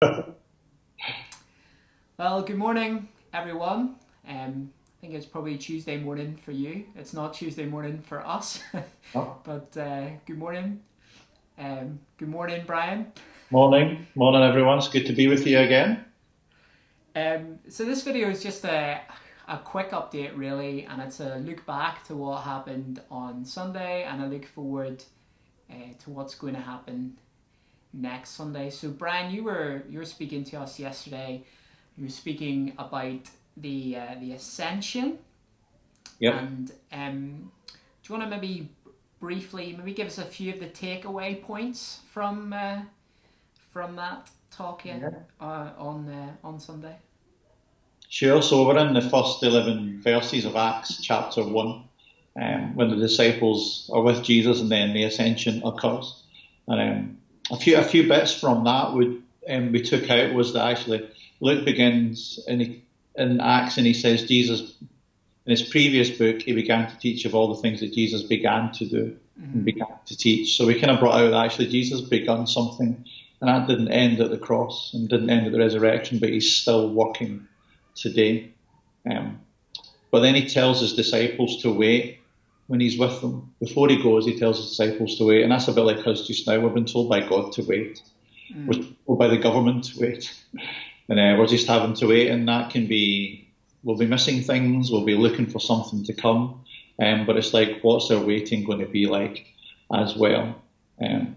Well, good morning, everyone. I think it's probably Tuesday morning for you. It's not Tuesday morning for us, Oh, but good morning. Good morning, Brian. morning, morning, everyone. It's good to be with you again. So this video is just a quick update, really, and it's a look back to what happened on Sunday, and a look forward to what's going to happen next Sunday. So, Brian, you were speaking to us yesterday. You were speaking about the ascension. Yep. And do you want to maybe briefly maybe give us a few of the takeaway points from that talk Yeah. on Sunday? Sure. So we're in the first 11 verses of Acts chapter 1, when the disciples are with Jesus and then the ascension occurs. And a few bits from that we took out was that actually Luke begins in Acts and he says Jesus, in his previous book, he began to teach of all the things that Jesus began to do and Mm-hmm. began to teach. So we kind of brought out that actually Jesus begun something, and that didn't end at the cross and didn't end at the resurrection, but he's still working today. Um, but then he tells his disciples to wait when he's with them. Before he goes, he tells his disciples to wait, and that's a bit like us just now. We've been told by God to wait. We're Mm. told by the government to wait, and we're just having to wait, and that can be we'll be missing things, we'll be looking for something to come, but it's like, what's our waiting going to be like as well? Um,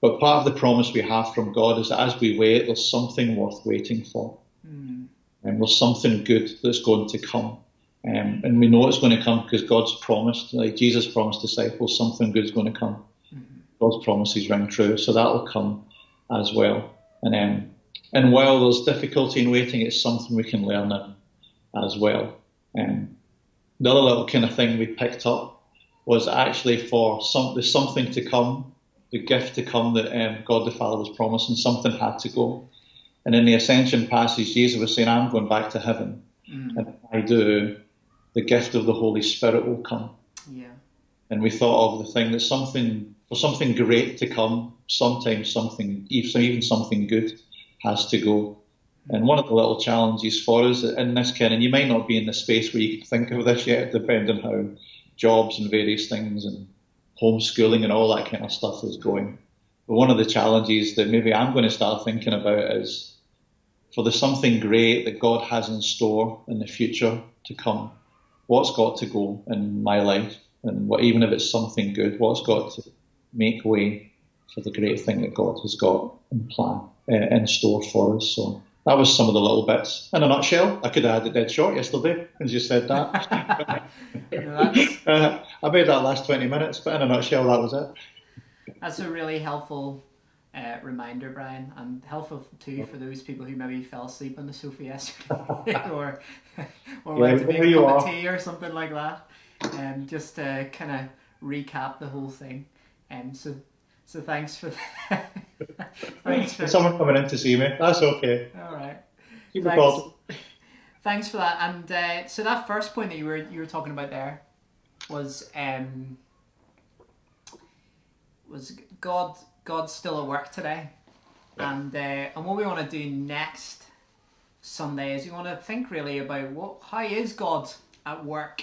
but part of the promise we have from God is that as we wait, there's something worth waiting for, Mm. and there's something good that's going to come. And we know it's going to come because God's promised, like Jesus promised disciples, something good's going to come. Mm. God's promises ring true, so that'll come as well. And while there's difficulty in waiting, it's something we can learn in as well. Um, the other little kind of thing we picked up was actually for there's something to come, the gift to come that God the Father was promising, something had to go. And in the ascension passage, Jesus was saying, I'm going back to heaven. Mm. And if I do, the gift of the Holy Spirit will come. Yeah. And we thought of the thing that for something great to come, sometimes even something good has to go. And Mm. one of the little challenges for us in this kind, and you might not be in the space where you can think of this yet, depending on how jobs and various things and homeschooling and all that kind of stuff is going. But one of the challenges that maybe I'm going to start thinking about is for the something great that God has in store in the future to come, what's got to go in my life? And even if it's something good, what's got to make way for the great thing that God has got in plan, in store for us? So that was some of the little bits. In a nutshell, I could have had it dead short yesterday, as you said that. No, that's I made that last 20 minutes, but in a nutshell, that was it. that's a really helpful reminder, Brian, and helpful too for those people who maybe fell asleep on the sofa yesterday, or Yeah, went to where make a you cup of are. tea or something like that. Just to kind of recap the whole thing. So thanks for thanks There's for someone coming in to see me. That's okay. all right. Keep me Thanks positive. thanks for that. And so that first point that you were talking about there was God's still at work today. Yeah. And what we want to do next Sunday is we want to think really about how is God at work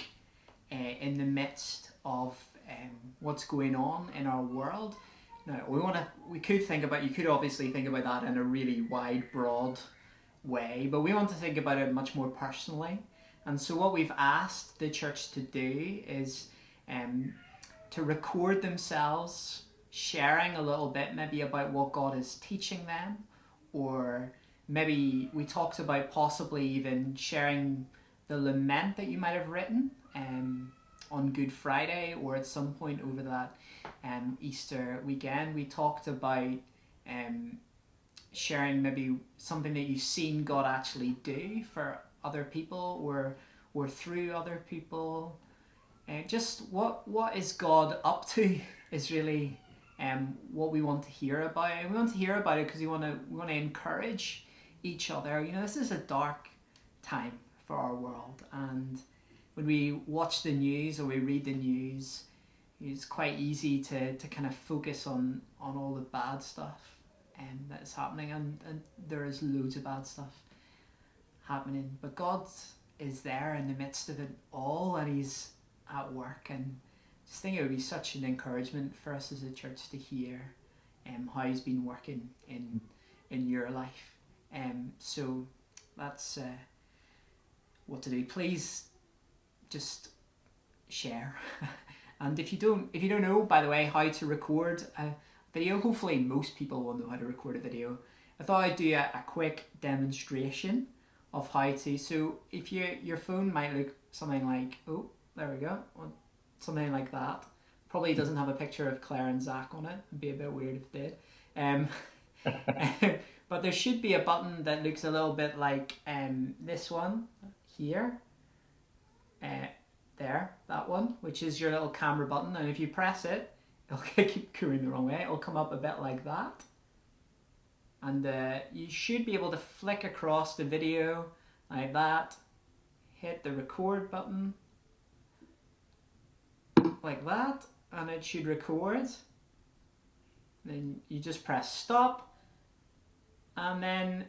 in the midst of what's going on in our world. Now we could think about you could obviously think about that in a really wide, broad way, but we want to think about it much more personally. And so what we've asked the church to do is um, to record themselves sharing a little bit maybe about what God is teaching them, or maybe we talked about possibly even sharing the lament that you might have written on Good Friday or at some point over that Easter weekend. We talked about um, sharing maybe something that you've seen God actually do for other people or through other people. Just what is God up to is really what we want to hear about, and we want to hear about it because we want to encourage each other. You know, this is a dark time for our world, and when we watch the news or we read the news, it's quite easy to kind of focus on all the bad stuff. that is happening, and there is loads of bad stuff happening, but God is there in the midst of it all, and He's at work. And I just think it would be such an encouragement for us as a church to hear how He's been working in your life. So that's what to do. Please just share. And if you don't know, by the way, how to record a video, hopefully most people will know how to record a video. I thought I'd do a quick demonstration of how to. So if your phone might look something like, oh, there we go, something like that. Probably doesn't have a picture of Claire and Zach on it. It'd be a bit weird if it did. But there should be a button that looks a little bit like this one here. There, that one, which is your little camera button. And if you press it, it'll keep going the wrong way. It'll come up a bit like that. And you should be able to flick across the video like that. Hit the record button like that, and it should record. Then you just press stop, and then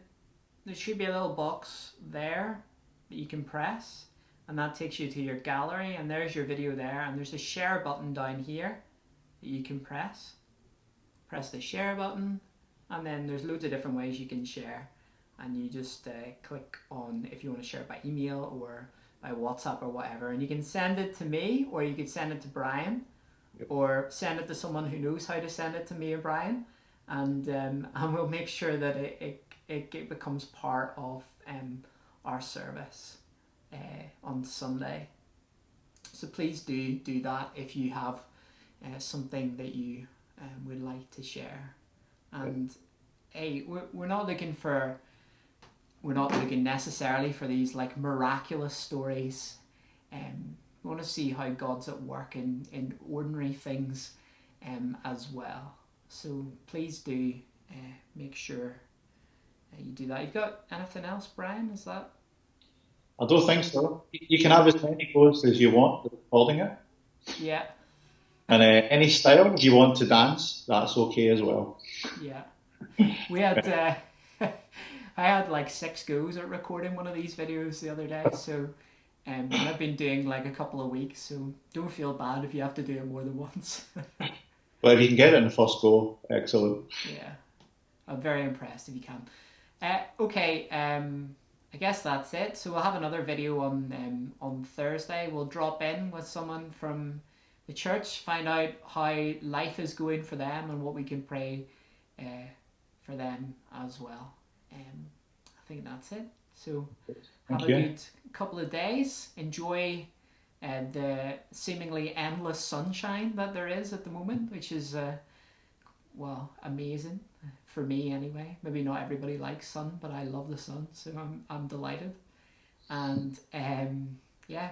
there should be a little box there that you can press, and that takes you to your gallery, and there's your video there. And there's a share button down here that you can press. Press the share button, and then there's loads of different ways you can share, and you just click on if you want to share it by email or by WhatsApp or whatever, and you can send it to me, or you could send it to Brian, or send it to someone who knows how to send it to me or Brian, and we'll make sure that it becomes part of our service on Sunday. So please do that if you have something that you would like to share. And hey, we're not looking necessarily for these like miraculous stories. We want to see how God's at work in ordinary things as well. So please do make sure you do that. You've got anything else, Brian? Is that? I don't think so. You can have as many posts as you want with recording it. Yeah. And any style, if you want to dance, that's okay as well. Yeah. We had I had like 6 goes at recording one of these videos the other day, so and I've been doing like a couple of weeks, so don't feel bad if you have to do it more than once. But if you can get it in the first go, excellent. Yeah, I'm very impressed if you can. Okay, I guess that's it. So we'll have another video on Thursday. We'll drop in with someone from the church, find out how life is going for them and what we can pray for them as well. I think that's it. So have a good couple of days. Enjoy the seemingly endless sunshine that there is at the moment, which is well, amazing for me anyway. Maybe not everybody likes sun, but I love the sun, so I'm delighted. And yeah,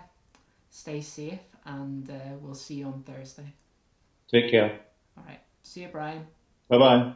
stay safe, and we'll see you on Thursday. Take care. All right. See you, Brian. Bye bye.